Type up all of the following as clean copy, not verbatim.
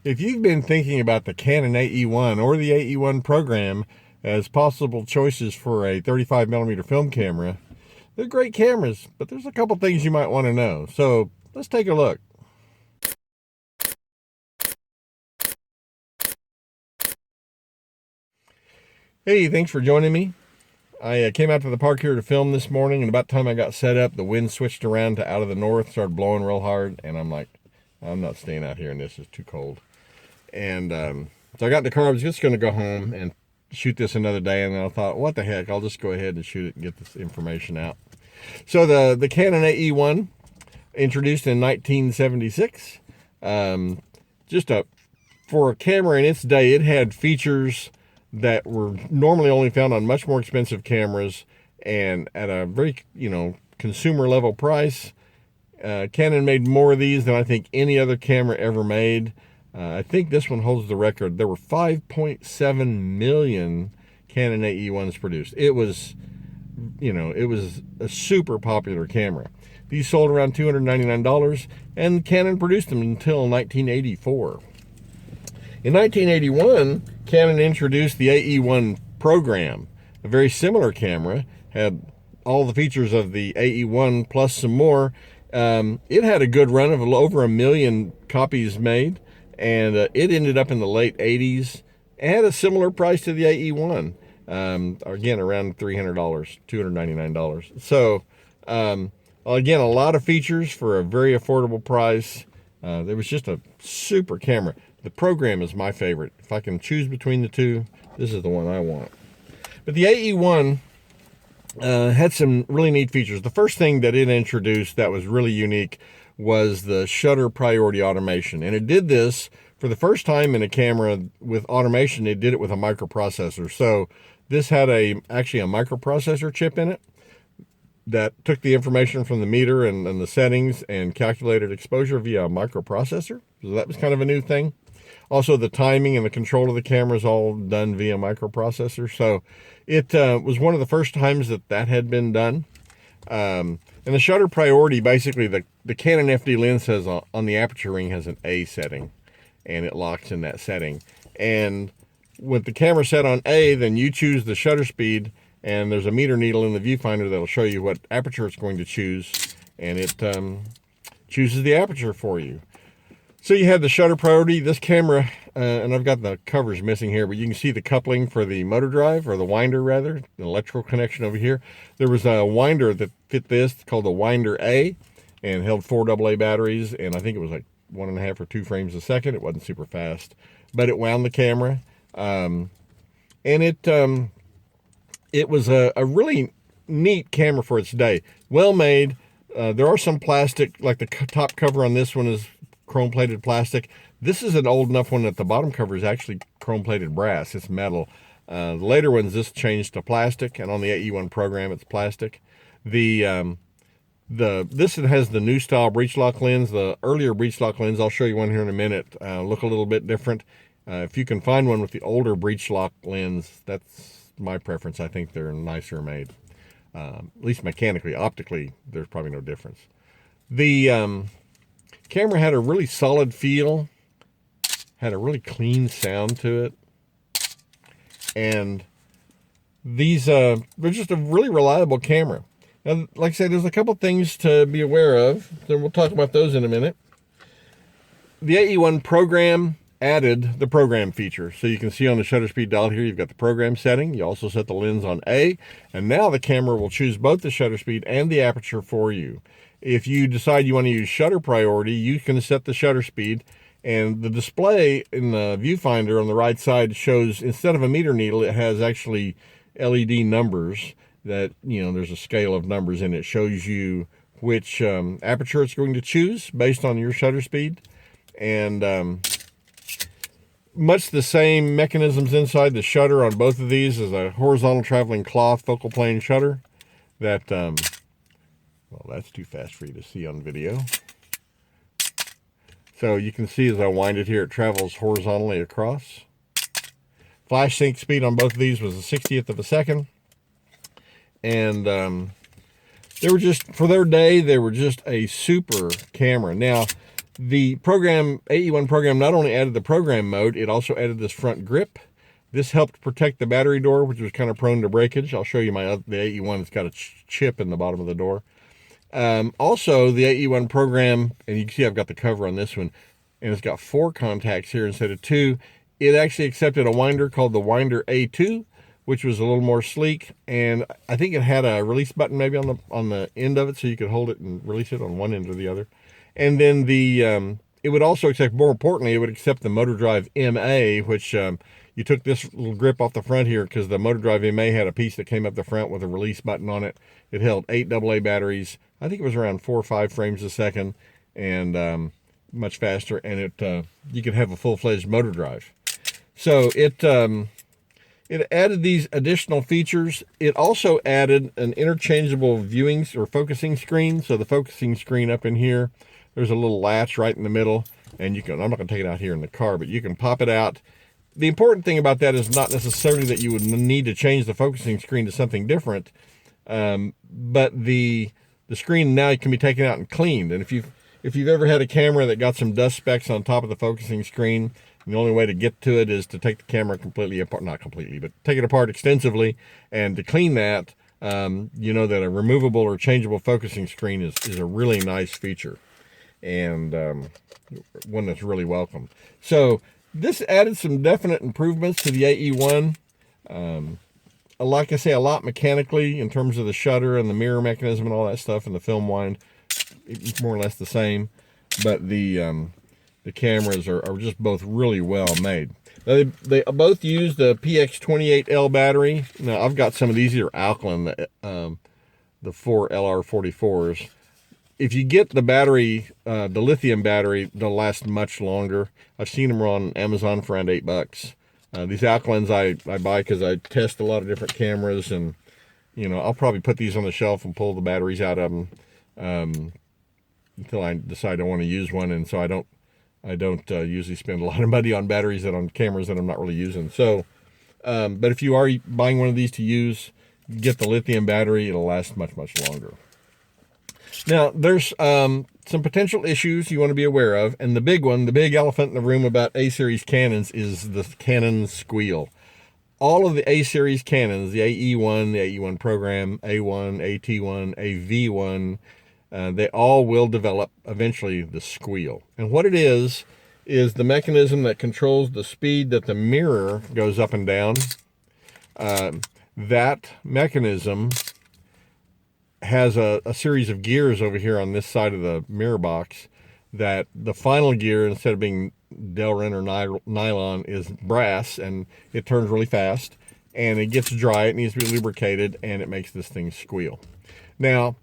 If you've been thinking about the Canon AE1 or the AE1 program as possible choices for a 35mm film camera, they're great cameras, but there's a couple things you might want to know. So let's take a look. Hey, thanks for joining me. I came out to the park here to film this morning, and about the time I got set up, the wind switched around to out of the north, started blowing real hard, and I'm like, I'm not staying out here in this, it's too cold. And so I got in the car. I was just going to go home and shoot this another day, and then I thought, what the heck, I'll just go ahead and shoot it and get this information out. So the Canon AE1, introduced in 1976, for a camera in its day, it had features that were normally only found on much more expensive cameras, and at a very, consumer level price. Canon made more of these than I think any other camera ever made. I think this one holds the record. There were 5.7 million Canon AE1s produced. It was a super popular camera. These sold around $299, and Canon produced them until 1984. In 1981, Canon introduced the AE1 program, a very similar camera, had all the features of the AE1 plus some more. It had a good run of over 1 million copies made, and it ended up in the late 80s. It had a similar price to the AE1, again, around $300, $299. So, again, a lot of features for a very affordable price. It was just a super camera. The program is my favorite. If I can choose between the two, this is the one I want. But the AE1 had some really neat features. The first thing that it introduced that was really unique was the shutter priority automation. And it did this for the first time in a camera with automation. It did it with a microprocessor. So this had actually a microprocessor chip in it that took the information from the meter and the settings and calculated exposure via a microprocessor. So that was kind of a new thing. Also, the timing and the control of the camera is all done via microprocessor. So it was one of the first times that had been done. And the shutter priority, basically, the Canon FD lens has on the aperture ring has an A setting, and it locks in that setting. And with the camera set on A, then you choose the shutter speed, and there's a meter needle in the viewfinder that'll show you what aperture it's going to choose, and it chooses the aperture for you. So you have the shutter priority. This camera, and I've got the covers missing here, but you can see the coupling for the motor drive, or the winder rather, the electrical connection over here. There was a winder that fit this called the Winder A, and held 4 AA batteries, and I think it was like 1.5 or 2 frames a second. It wasn't super fast, but it wound the camera, and it was a really neat camera for its day. Well made. There are some plastic, like the top cover on this one is chrome-plated plastic. This is an old enough one that the bottom cover is actually chrome-plated brass. It's metal. The later ones, this changed to plastic, and on the AE1 program, it's plastic. This has the new style breech lock lens. The earlier breech lock lens, I'll show you one here in a minute, look a little bit different. If you can find one with the older breech lock lens, that's my preference. I think they're nicer made. At least mechanically. Optically, there's probably no difference. The camera had a really solid feel, had a really clean sound to it, and they're just a really reliable camera. Now, like I said, there's a couple things to be aware of, so we'll talk about those in a minute. The AE1 program added the program feature. So you can see on the shutter speed dial here, you've got the program setting. You also set the lens on A, and now the camera will choose both the shutter speed and the aperture for you. If you decide you want to use shutter priority, you can set the shutter speed, and the display in the viewfinder on the right side shows, instead of a meter needle, it has actually LED numbers that, there's a scale of numbers, and it shows you which aperture it's going to choose based on your shutter speed. And much the same mechanisms inside the shutter on both of these as a horizontal traveling cloth focal plane shutter that, well, that's too fast for you to see on video. So you can see as I wind it here, it travels horizontally across. Flash sync speed on both of these was a 60th of a second. And they were just, for their day, they were just a super camera. Now, The program, AE1 program, not only added the program mode, it also added this front grip. This helped protect the battery door, which was kind of prone to breakage. I'll show you the AE1. It's got a chip in the bottom of the door. Also, the AE1 program, and you can see I've got the cover on this one, and it's got 4 contacts here instead of 2. It actually accepted a winder called the Winder A2, which was a little more sleek, and I think it had a release button maybe on the end of it, so you could hold it and release it on one end or the other. And then it would also accept, more importantly, it would accept the Motor Drive MA, which you took this little grip off the front here because the Motor Drive MA had a piece that came up the front with a release button on it. It held 8 AA batteries. I think it was around 4 or 5 frames a second, and much faster. And you could have a full-fledged motor drive. So it added these additional features. It also added an interchangeable viewing or focusing screen. So the focusing screen up in here, there's a little latch right in the middle, and I'm not going to take it out here in the car, but you can pop it out. The important thing about that is not necessarily that you would need to change the focusing screen to something different, but the screen now can be taken out and cleaned. And if you've ever had a camera that got some dust specks on top of the focusing screen, the only way to get to it is to take the camera completely apart, not completely, but take it apart extensively. And to clean that, you know that a removable or changeable focusing screen is a really nice feature, and one that's really welcome. So this added some definite improvements to the AE1. Like I say, a lot mechanically in terms of the shutter and the mirror mechanism and all that stuff, and the film wind, it's more or less the same. But the cameras are just both really well made. They both use the PX28L battery. Now I've got some of these that are alkaline, the 4 LR44s. If you get the battery, the lithium battery, they'll last much longer. I've seen them on Amazon for around $8. These alkalines I buy because I test a lot of different cameras, and I'll probably put these on the shelf and pull the batteries out of them until I decide I want to use one. And so I don't usually spend a lot of money on batteries on cameras that I'm not really using. So, but if you are buying one of these to use, get the lithium battery. It'll last much, much longer. Now, there's some potential issues you want to be aware of, and the big one, the big elephant in the room about A-series Canons, is the Canon squeal. All of the A-series Canons, the AE1, the AE1 program, A1, AT1, AV1, they all will develop eventually the squeal. And what it is the mechanism that controls the speed that the mirror goes up and down. That mechanism has a series of gears over here on this side of the mirror box, that the final gear, instead of being Delrin or nylon, is brass, and it turns really fast, and it gets dry, it needs to be lubricated, and it makes this thing squeal. Now,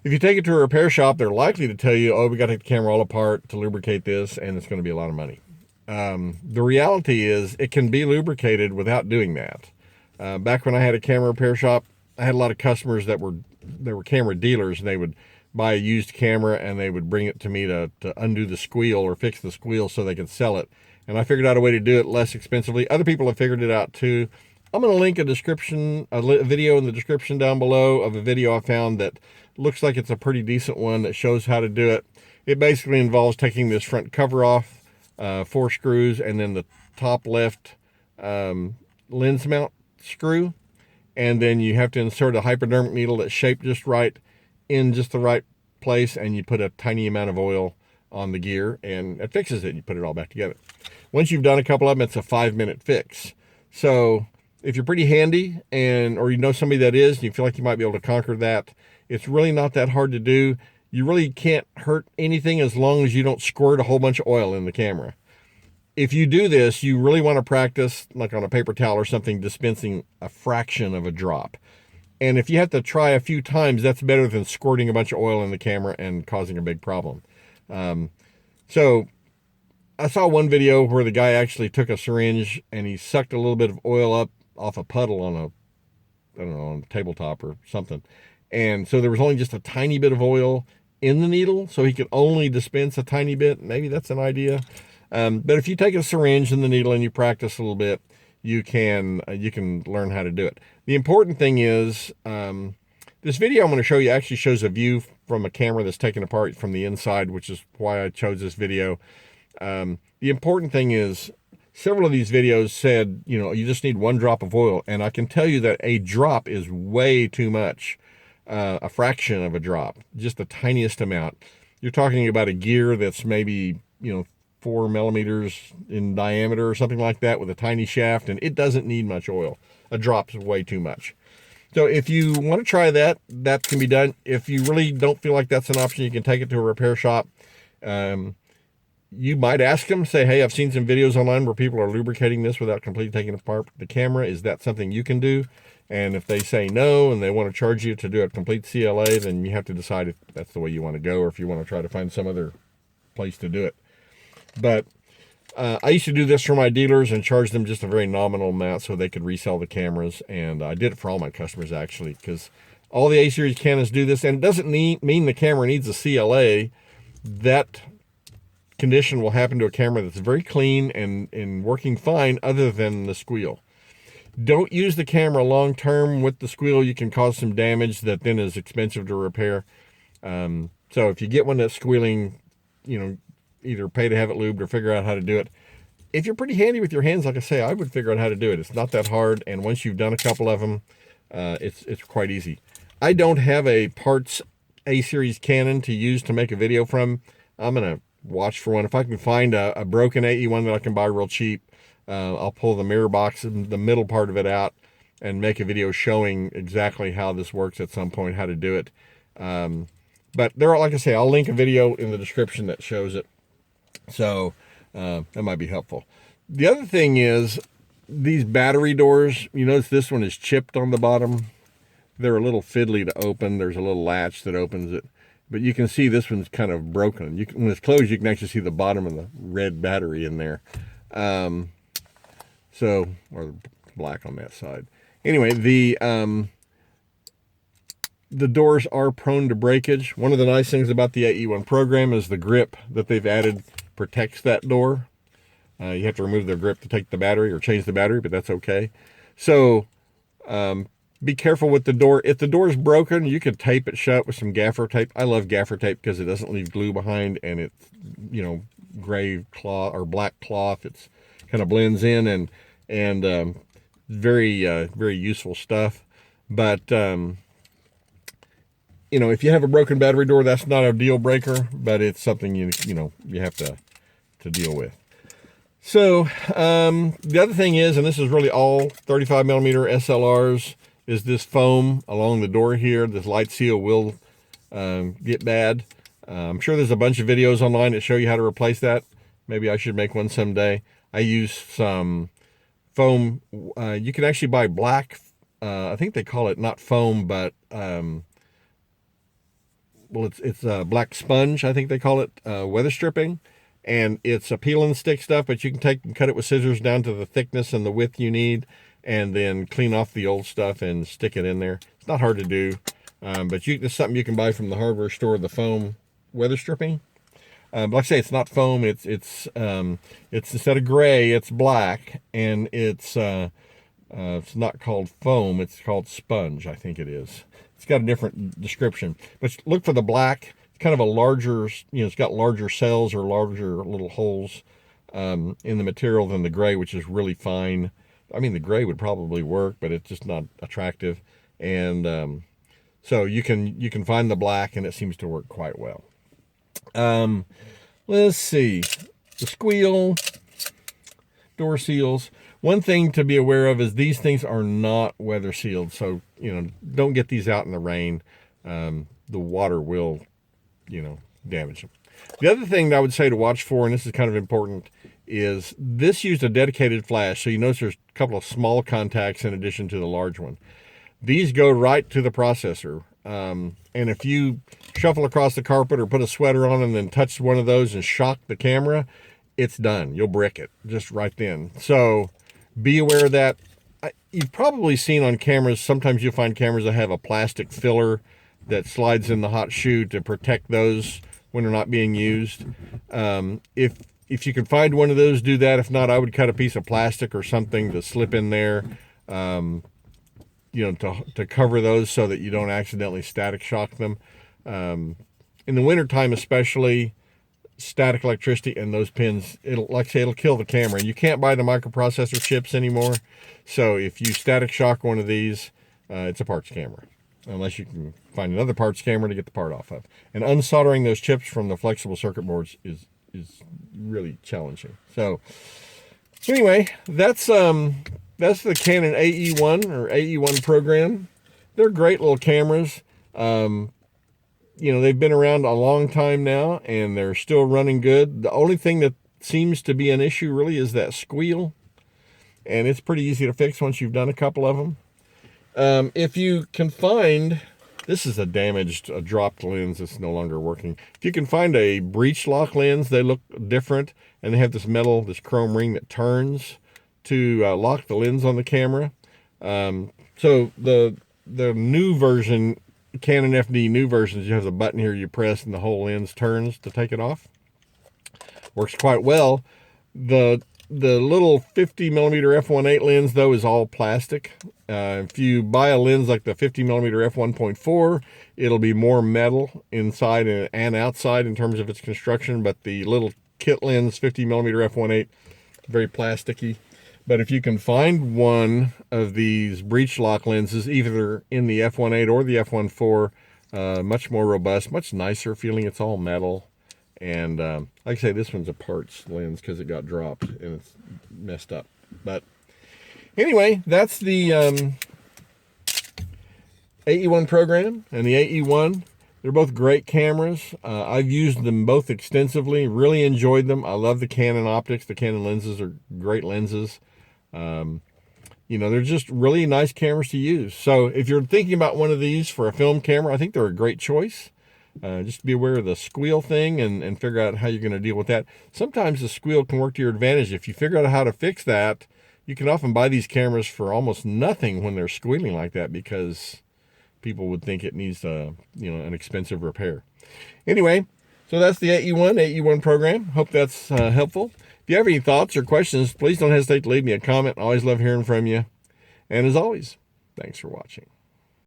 if you take it to a repair shop, they're likely to tell you, oh, we got to take the camera all apart to lubricate this, and it's going to be a lot of money. The reality is it can be lubricated without doing that. Back when I had a camera repair shop, I had a lot of customers that were camera dealers, and they would buy a used camera and they would bring it to me to undo the squeal or fix the squeal so they could sell it. And I figured out a way to do it less expensively. Other people have figured it out too. I'm going to link a video in the description down below of a video I found that looks like it's a pretty decent one that shows how to do it. It basically involves taking this front cover off, 4 screws, and then the top left lens mount screw. And then you have to insert a hypodermic needle that's shaped just right in just the right place, and you put a tiny amount of oil on the gear, and it fixes it. You put it all back together. Once you've done a couple of them, it's a 5-minute fix. So if you're pretty handy, or you know somebody that is, and you feel like you might be able to conquer that, it's really not that hard to do. You really can't hurt anything as long as you don't squirt a whole bunch of oil in the camera. If you do this, you really want to practice, like on a paper towel or something, dispensing a fraction of a drop. And if you have to try a few times, that's better than squirting a bunch of oil in the camera and causing a big problem. So I saw one video where the guy actually took a syringe and he sucked a little bit of oil up off a puddle on on a tabletop or something. And so there was only just a tiny bit of oil in the needle, so he could only dispense a tiny bit. Maybe that's an idea. But if you take a syringe and the needle and you practice a little bit, you can learn how to do it. The important thing is, the This video I'm going to show you actually shows a view from a camera that's taken apart from the inside, which is why I chose this video. The important thing is, several of these videos said, you know, you just need 1 drop of oil. And I can tell you that a drop is way too much. A fraction of a drop, just the tiniest amount. You're talking about a gear that's maybe, you know, 4 millimeters in diameter or something like that with a tiny shaft, and it doesn't need much oil. A drop's way too much. So if you want to try that, that can be done. If you really don't feel like that's an option, you can take it to a repair shop. You might ask them, say, hey, I've seen some videos online where people are lubricating this without completely taking apart the camera. Is that something you can do? And if they say no and they want to charge you to do a complete CLA, then you have to decide if that's the way you want to go or if you want to try to find some other place to do it. But I used to do this for my dealers and charge them just a very nominal amount so they could resell the cameras. And I did it for all my customers, actually, because all the A-series Canons do this. And it doesn't mean the camera needs a CLA. That condition will happen to a camera that's very clean and working fine other than the squeal. Don't use the camera long-term with the squeal. You can cause some damage that then is expensive to repair. So if you get one that's squealing, you know, either pay to have it lubed or figure out how to do it. If you're pretty handy with your hands, like I say, I would figure out how to do it. It's not that hard, and once you've done a couple of them, it's quite easy. I don't have a parts A-series Canon to use to make a video from. I'm going to watch for one. If I can find a broken AE1 that I can buy real cheap, I'll pull the mirror box and the middle part of it out and make a video showing exactly how this works at some point, how to do it. But there are, like I say, I'll link a video in the description that shows it. So that might be helpful. The other thing is these battery doors. You notice this one is chipped on the bottom. They're a little fiddly to open. There's a little latch that opens it. But you can see this one's kind of broken. When it's closed, you can actually see the bottom of the red battery in there. Or black on that side. Anyway, the doors are prone to breakage. One of the nice things about the AE1 program is the grip that they've added protects that door. You have to remove the grip to take the battery or change the battery, but that's okay. So be careful with the door. If the door is broken, you can tape it shut with some gaffer tape. I love gaffer tape because it doesn't leave glue behind, and it's, you know, gray cloth or black cloth. It's kind of blends in and very useful stuff. But you know, if you have a broken battery door, that's not a deal breaker, but it's something you have to deal with. So the other thing is, and this is really all 35 millimeter SLRs, is this foam along the door here. This light seal will get bad. I'm sure there's a bunch of videos online that show you how to replace that. Maybe I should make one someday. I use some foam. You can actually buy black, I think they call it not foam, but well, it's black sponge, I think they call it, weather stripping. And it's a peel and stick stuff, but you can take and cut it with scissors down to the thickness and the width you need, and then clean off the old stuff and stick it in there. It's not hard to do, but it's something you can buy from the hardware store, the foam weather stripping. Like I say, it's not foam. It's instead of gray, it's black, and it's not called foam. It's called sponge, I think it is. It's got a different description, but look for the black. It's kind of a larger, it's got larger cells or larger little holes in the material than the gray, which is really fine. I mean, the gray would probably work, but it's just not attractive. And so you can find the black, and it seems to work quite well. Let's see, the squeal, door seals. One thing to be aware of is these things are not weather sealed, so don't get these out in the rain. The water will damage them. The other thing that I would say to watch for, and this is kind of important, is this used a dedicated flash. So you notice there's a couple of small contacts in addition to the large one. These go right to the processor. And if you shuffle across the carpet or put a sweater on and then touch one of those and shock the camera, it's done. You'll brick it just right then. So be aware of that. You've probably seen on cameras, sometimes you'll find cameras that have a plastic filler that slides in the hot shoe to protect those when they're not being used. If you can find one of those, do that. If not, I would cut a piece of plastic or something to slip in there. to cover those so that you don't accidentally static shock them. In the wintertime especially, static electricity and those pins, like I say, it'll kill the camera. You can't buy the microprocessor chips anymore, so if you static shock one of these, it's a parts camera, unless you can find another parts camera to get the part off of. And unsoldering those chips from the flexible circuit boards is really challenging. So anyway, that's the Canon AE1 or AE1 program. They're great little cameras. They've been around a long time now, and they're still running good. The only thing that seems to be an issue really is that squeal, and it's pretty easy to fix once you've done a couple of them. If you can find, this is a dropped lens that's no longer working. If you can find a breech lock lens, they look different, and they have this chrome ring that turns to lock the lens on the camera. So the new version, Canon FD new versions, you have the button here you press and the whole lens turns to take it off. Works quite well. The little 50 millimeter f1.8 lens though is all plastic. If you buy a lens like the 50 millimeter f1.4, it'll be more metal inside and outside in terms of its construction, but the little kit lens 50 millimeter f1.8, very plasticky. But if you can find one of these breech lock lenses, either in the f1.8 or the f1.4, much more robust, much nicer feeling. It's all metal. And like I say, this one's a parts lens because it got dropped and it's messed up. But anyway, that's the AE1 program and the AE1. They're both great cameras. I've used them both extensively, really enjoyed them. I love the Canon optics. The Canon lenses are great lenses. They're just really nice cameras to use. So if you're thinking about one of these for a film camera, I think they're a great choice. Just be aware of the squeal thing and figure out how you're going to deal with that. Sometimes the squeal can work to your advantage. If you figure out how to fix that, you can often buy these cameras for almost nothing when they're squealing like that, because people would think it needs an expensive repair. Anyway, so that's the AE1 program. Hope that's helpful. If you have any thoughts or questions, please don't hesitate to leave me a comment. I always love hearing from you. And as always, thanks for watching.